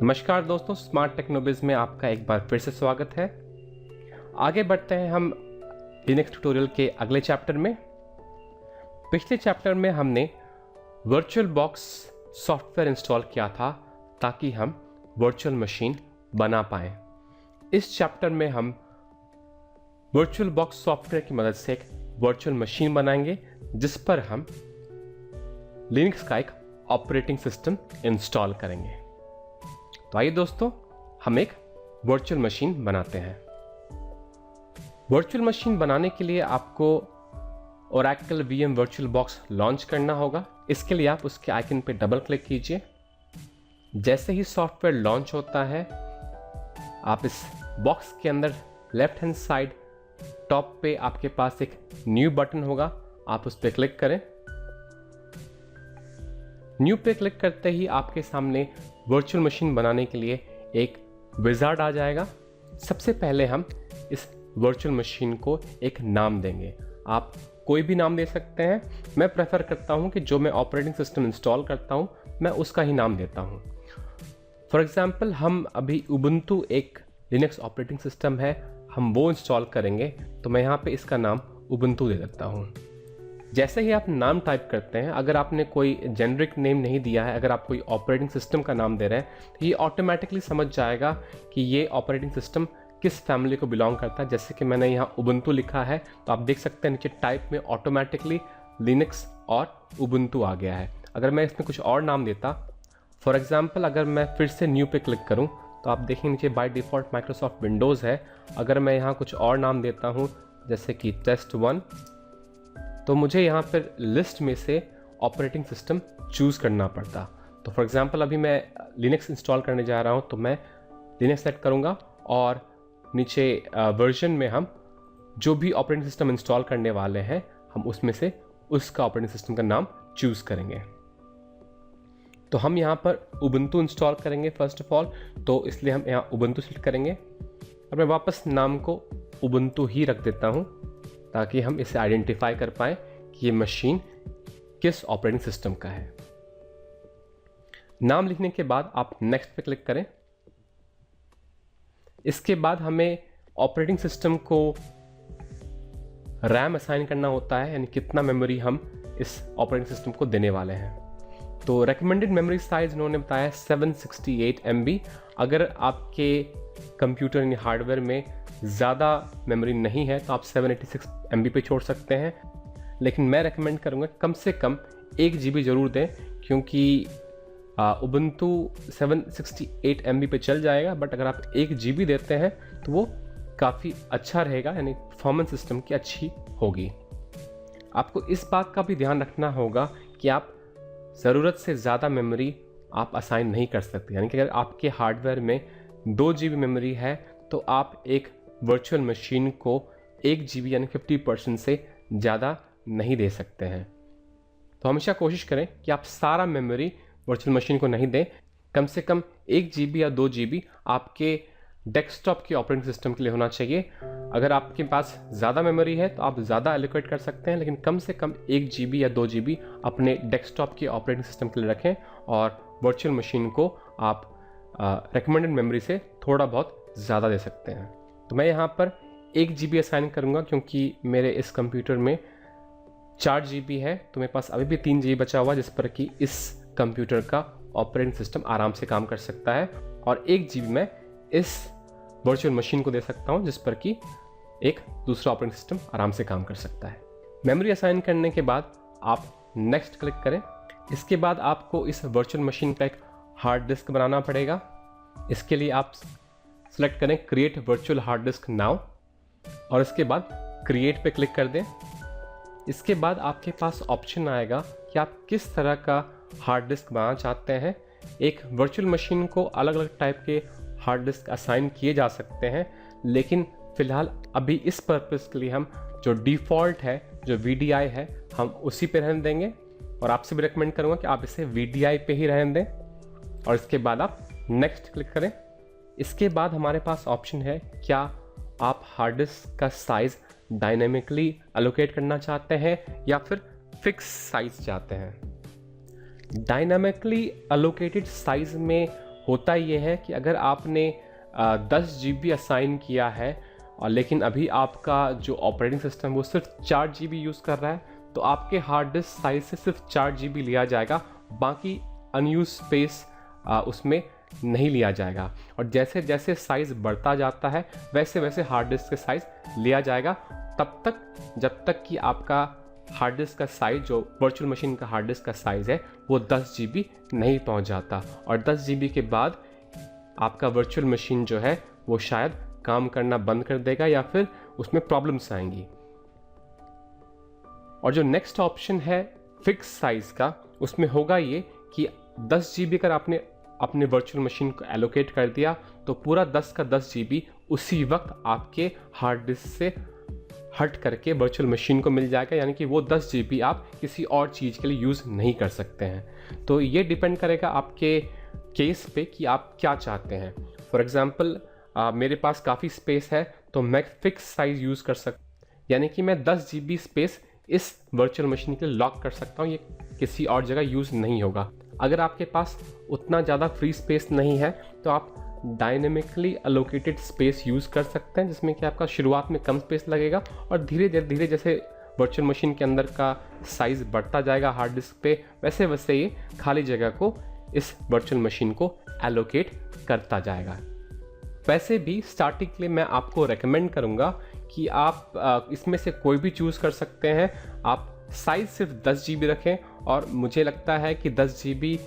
नमस्कार दोस्तों, स्मार्ट टेक्नोबिज में आपका एक बार फिर से स्वागत है। आगे बढ़ते हैं हम लिनक्स ट्यूटोरियल के अगले चैप्टर में। पिछले चैप्टर में हमने वर्चुअल बॉक्स सॉफ्टवेयर इंस्टॉल किया था ताकि हम वर्चुअल मशीन बना पाएं। इस चैप्टर में हम वर्चुअल बॉक्स सॉफ्टवेयर की मदद से एक वर्चुअल मशीन बनाएंगे जिस पर हम लिनक्स का एक ऑपरेटिंग सिस्टम इंस्टॉल करेंगे। तो आइए दोस्तों, हम एक वर्चुअल मशीन बनाते हैं। वर्चुअल मशीन बनाने के लिए आपको Oracle VM virtual box launch करना होगा। इसके लिए आप उसके आइकन पे डबल क्लिक कीजिए। जैसे ही सॉफ्टवेयर लॉन्च होता है, आप इस बॉक्स के अंदर लेफ्ट हैंड साइड टॉप पे आपके पास एक न्यू बटन होगा, आप उस पर क्लिक करें। न्यू पे क्लिक करते ही आपके सामने वर्चुअल मशीन बनाने के लिए एक विजार्ड आ जाएगा। सबसे पहले हम इस वर्चुअल मशीन को एक नाम देंगे। आप कोई भी नाम दे सकते हैं। मैं प्रेफर करता हूं कि जो मैं ऑपरेटिंग सिस्टम इंस्टॉल करता हूं मैं उसका ही नाम देता हूं। फॉर एग्जांपल, हम अभी उबुंटू एक लिनक्स ऑपरेटिंग सिस्टम है, हम वो इंस्टॉल करेंगे, तो मैं यहाँ पे इसका नाम उबुंटू दे देता हूँ। जैसे ही आप नाम टाइप करते हैं, अगर आपने कोई जेनरिक नेम नहीं दिया है, अगर आप कोई ऑपरेटिंग सिस्टम का नाम दे रहे हैं, तो ये ऑटोमेटिकली समझ जाएगा कि ये ऑपरेटिंग सिस्टम किस फैमिली को बिलोंग करता है। जैसे कि मैंने यहाँ उबुंटू लिखा है, तो आप देख सकते हैं नीचे टाइप में ऑटोमेटिकली लिनक्स और उबुंटू आ गया है। अगर मैं इसमें कुछ और नाम देता, फॉर एग्जाम्पल अगर मैं फिर से न्यू पे क्लिक करूँ, तो आप देखेंगे नीचे बाय डिफ़ॉल्ट माइक्रोसॉफ्ट विंडोज़ है। अगर मैं यहाँ कुछ और नाम देता हूँ जैसे कि टेस्ट1, तो मुझे यहाँ पर लिस्ट में से ऑपरेटिंग सिस्टम चूज़ करना पड़ता। तो फॉर एग्जांपल अभी मैं लिनक्स इंस्टॉल करने जा रहा हूँ, तो मैं लिनक्स सेलेक्ट करूँगा और नीचे वर्जन में हम जो भी ऑपरेटिंग सिस्टम इंस्टॉल करने वाले हैं, हम उसमें से उसका ऑपरेटिंग सिस्टम का नाम चूज़ करेंगे। तो हम यहाँ पर उबुंटू इंस्टॉल करेंगे फर्स्ट ऑफ ऑल, तो इसलिए हम यहाँ उबुंटू सेलेक्ट करेंगे और मैं वापस नाम को उबुंटू ही रख देता हूँ ताकि हम इसे आइडेंटिफाई कर पाएँ कि ये मशीन किस ऑपरेटिंग सिस्टम का है। नाम लिखने के बाद आप नेक्स्ट पे क्लिक करें। इसके बाद हमें ऑपरेटिंग सिस्टम को रैम असाइन करना होता है, यानी कितना मेमोरी हम इस ऑपरेटिंग सिस्टम को देने वाले हैं। तो रेकमेंडेड मेमोरी साइज उन्होंने बताया 768 MB। अगर आपके कंप्यूटर यानी हार्डवेयर में ज़्यादा मेमोरी नहीं है तो आप 786 MB पे छोड़ सकते हैं, लेकिन मैं रेकमेंड करूँगा कम से कम 1 GB ज़रूर दें, क्योंकि उबुंटू 768 MB पे चल जाएगा, बट अगर आप 1 GB देते हैं तो वो काफ़ी अच्छा रहेगा, यानी परफॉर्मेंस सिस्टम की अच्छी होगी। आपको इस बात का भी ध्यान रखना होगा कि आप ज़रूरत से ज़्यादा मेमोरी आप असाइन नहीं कर सकते। यानी कि अगर आपके हार्डवेयर में 2 GB मेमोरी है तो आप एक वर्चुअल मशीन को 1 GB यानी 50% से ज़्यादा नहीं दे सकते हैं। तो हमेशा कोशिश करें कि आप सारा मेमोरी वर्चुअल मशीन को नहीं दें। कम से कम 1 GB या 2 GB आपके डेस्कटॉप के ऑपरेटिंग सिस्टम के लिए होना चाहिए। अगर आपके पास ज़्यादा मेमोरी है तो आप ज़्यादा एलोकेट कर सकते हैं, लेकिन कम से कम 1 GB या 2 GB अपने डेस्कटॉप के ऑपरेटिंग सिस्टम के लिए रखें और वर्चुअल मशीन को आप रिकमेंडेड मेमोरी से थोड़ा बहुत ज़्यादा दे सकते हैं। तो मैं यहाँ पर 1 GB असाइन करूँगा, क्योंकि मेरे इस कंप्यूटर में 4 GB है, तो मेरे पास अभी भी 3 GB बचा हुआ जिस पर कि इस कंप्यूटर का ऑपरेटिंग सिस्टम आराम से काम कर सकता है, और 1 GB मैं इस वर्चुअल मशीन को दे सकता हूँ जिस पर कि एक दूसरा ऑपरेटिंग सिस्टम आराम से काम कर सकता है। मेमोरी असाइन करने के बाद आप नेक्स्ट क्लिक करें। इसके बाद आपको इस वर्चुअल मशीन का एक हार्ड डिस्क बनाना पड़ेगा। इसके लिए आप सेलेक्ट करें create virtual hard disk now और इसके बाद क्रिएट पे क्लिक कर दें। इसके बाद आपके पास ऑप्शन आएगा कि आप किस तरह का हार्ड डिस्क बनाना चाहते हैं। एक वर्चुअल मशीन को अलग अलग टाइप के हार्ड डिस्क असाइन किए जा सकते हैं, लेकिन फ़िलहाल अभी इस पर्पज़ के लिए हम जो डिफ़ॉल्ट है, जो VDI है, हम उसी पे रहने देंगे। और आपसे भी रिकमेंड करूँगा कि आप इसे VDI पे ही रहने दें और इसके बाद आप नेक्स्ट क्लिक करें। इसके बाद हमारे पास ऑप्शन है, क्या आप हार्ड डिस्क का साइज़ डायनेमिकली एलोकेट करना चाहते हैं या फिर फिक्स साइज़ चाहते हैं। डायनामिकली एलोकेटेड साइज में होता ये है कि अगर आपने 10 GB असाइन किया है और लेकिन अभी आपका जो ऑपरेटिंग सिस्टम वो सिर्फ 4 GB यूज़ कर रहा है, तो आपके हार्ड डिस्क साइज से सिर्फ 4 GB लिया जाएगा, बाकी अनयूज स्पेस उसमें नहीं लिया जाएगा। और जैसे जैसे साइज़ बढ़ता जाता है वैसे वैसे हार्ड डिस्क के साइज़ लिया जाएगा, तब तक जब तक कि आपका हार्ड डिस्क का साइज़, जो वर्चुअल मशीन का हार्ड डिस्क का साइज़ है, वो 10 GB नहीं पहुंच जाता। और 10 GB के बाद आपका वर्चुअल मशीन जो है वो शायद काम करना बंद कर देगा या फिर उसमें प्रॉब्लम्स आएंगी। और जो नेक्स्ट ऑप्शन है फिक्स साइज़ का, उसमें होगा ये कि 10 GB अगर आपने अपने वर्चुअल मशीन को एलोकेट कर दिया तो पूरा 10 का 10 GB उसी वक्त आपके हार्ड डिस्क से हट करके वर्चुअल मशीन को मिल जाएगा, यानी कि वो 10 GB आप किसी और चीज़ के लिए यूज़ नहीं कर सकते हैं। तो ये डिपेंड करेगा आपके केस पे कि आप क्या चाहते हैं। फॉर एग्ज़ाम्पल मेरे पास काफ़ी स्पेस है तो मैं फिक्स साइज़ यूज़ कर सकता, यानी कि मैं 10 GB स्पेस इस वर्चुअल मशीन के लिए लॉक कर सकता हूँ, ये किसी और जगह यूज़ नहीं होगा। अगर आपके पास उतना ज़्यादा फ्री स्पेस नहीं है तो आप डायनेमिकली अलोकेटेड स्पेस यूज़ कर सकते हैं, जिसमें कि आपका शुरुआत में कम स्पेस लगेगा और धीरे धीरे जैसे वर्चुअल मशीन के अंदर का साइज़ बढ़ता जाएगा हार्ड डिस्क पे, वैसे वैसे ये खाली जगह को इस वर्चुअल मशीन को एलोकेट करता जाएगा। वैसे भी स्टार्टिंग के लिए मैं आपको रेकमेंड करूँगा कि आप इसमें से कोई भी चूज़ कर सकते हैं। आप साइज़ सिर्फ 10 GB रखें, और मुझे लगता है कि 10 GB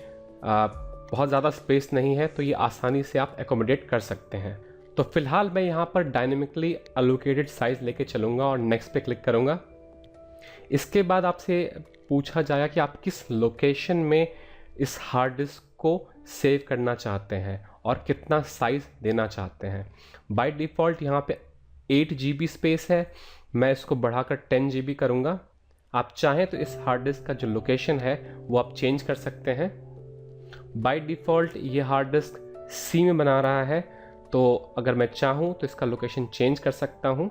बहुत ज़्यादा स्पेस नहीं है, तो ये आसानी से आप एकोमोडेट कर सकते हैं। तो फिलहाल मैं यहाँ पर डायनेमिकली अलोकेटेड साइज़ लेके चलूँगा और नेक्स्ट पे क्लिक करूँगा। इसके बाद आपसे पूछा जाएगा कि आप किस लोकेशन में इस हार्ड डिस्क को सेव करना चाहते हैं और कितना साइज़ देना चाहते हैं। बाय डिफ़ॉल्ट यहाँ पे 8 GB स्पेस है, मैं इसको बढ़ाकर 10 GB करूँगा। आप चाहें तो इस हार्ड डिस्क का जो लोकेशन है वो आप चेंज कर सकते हैं। बाय डिफ़ॉल्ट ये हार्ड डिस्क C में बना रहा है, तो अगर मैं चाहूँ तो इसका लोकेशन चेंज कर सकता हूँ।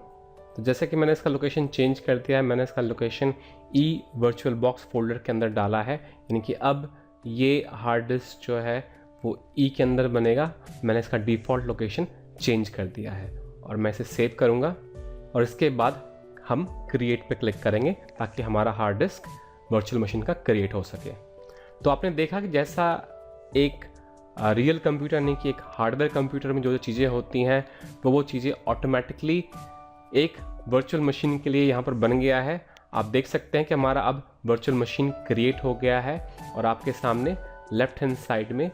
तो जैसे कि मैंने इसका लोकेशन चेंज कर दिया है, मैंने इसका location E virtual box folder के अंदर डाला है, यानी कि अब ये हार्ड डिस्क जो है वो E के अंदर बनेगा। मैंने इसका डिफ़ॉल्ट लोकेशन चेंज कर दिया है और मैं इसे सेव करूँगा और इसके बाद हम क्रिएट पे क्लिक करेंगे ताकि हमारा हार्ड डिस्क वर्चुअल मशीन का क्रिएट हो सके। तो आपने देखा कि जैसा एक रियल कंप्यूटर नहीं कि एक हार्डवेयर कंप्यूटर में जो जो चीज़ें होती हैं वो चीज़ें ऑटोमेटिकली एक वर्चुअल मशीन के लिए यहाँ पर बन गया है। आप देख सकते हैं कि हमारा अब वर्चुअल मशीन क्रिएट हो गया है और आपके सामने लेफ्ट हैंड साइड में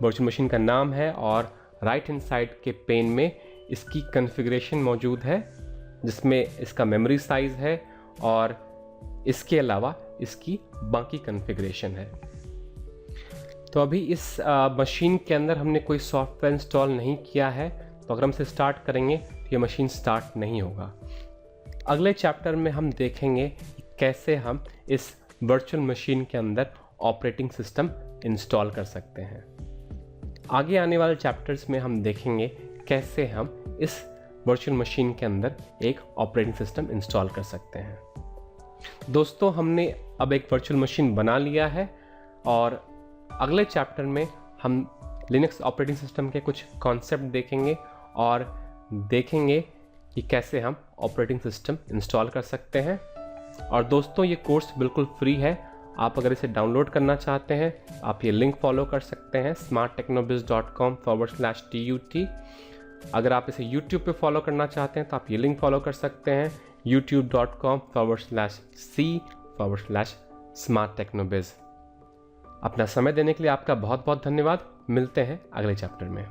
वर्चुअल मशीन का नाम है और राइट हैंड साइड के पेन में इसकी कॉन्फ़िगरेशन मौजूद है, जिसमें इसका मेमोरी साइज़ है और इसके अलावा इसकी बाकी कॉन्फ़िगरेशन है। तो अभी इस मशीन के अंदर हमने कोई सॉफ्टवेयर इंस्टॉल नहीं किया है, तो अगर हम इसे स्टार्ट करेंगे तो ये मशीन स्टार्ट नहीं होगा। अगले चैप्टर में हम देखेंगे कि कैसे हम इस वर्चुअल मशीन के अंदर ऑपरेटिंग सिस्टम इंस्टॉल कर सकते हैं। आगे आने वाले चैप्टर्स में हम देखेंगे कैसे हम इस वर्चुअल मशीन के अंदर एक ऑपरेटिंग सिस्टम इंस्टॉल कर सकते हैं। दोस्तों, हमने अब एक वर्चुअल मशीन बना लिया है और अगले चैप्टर में हम लिनक्स ऑपरेटिंग सिस्टम के कुछ कॉन्सेप्ट देखेंगे और देखेंगे कि कैसे हम ऑपरेटिंग सिस्टम इंस्टॉल कर सकते हैं। और दोस्तों, ये कोर्स बिल्कुल फ्री है। आप अगर इसे डाउनलोड करना चाहते हैं आप ये लिंक फॉलो कर सकते हैं smarttechnobiz.com/tut। अगर आप इसे YouTube पे फॉलो करना चाहते हैं तो आप ये लिंक फॉलो कर सकते हैं youtube.com/c/smarttechnobiz। अपना समय देने के लिए आपका बहुत बहुत धन्यवाद। मिलते हैं अगले चैप्टर में।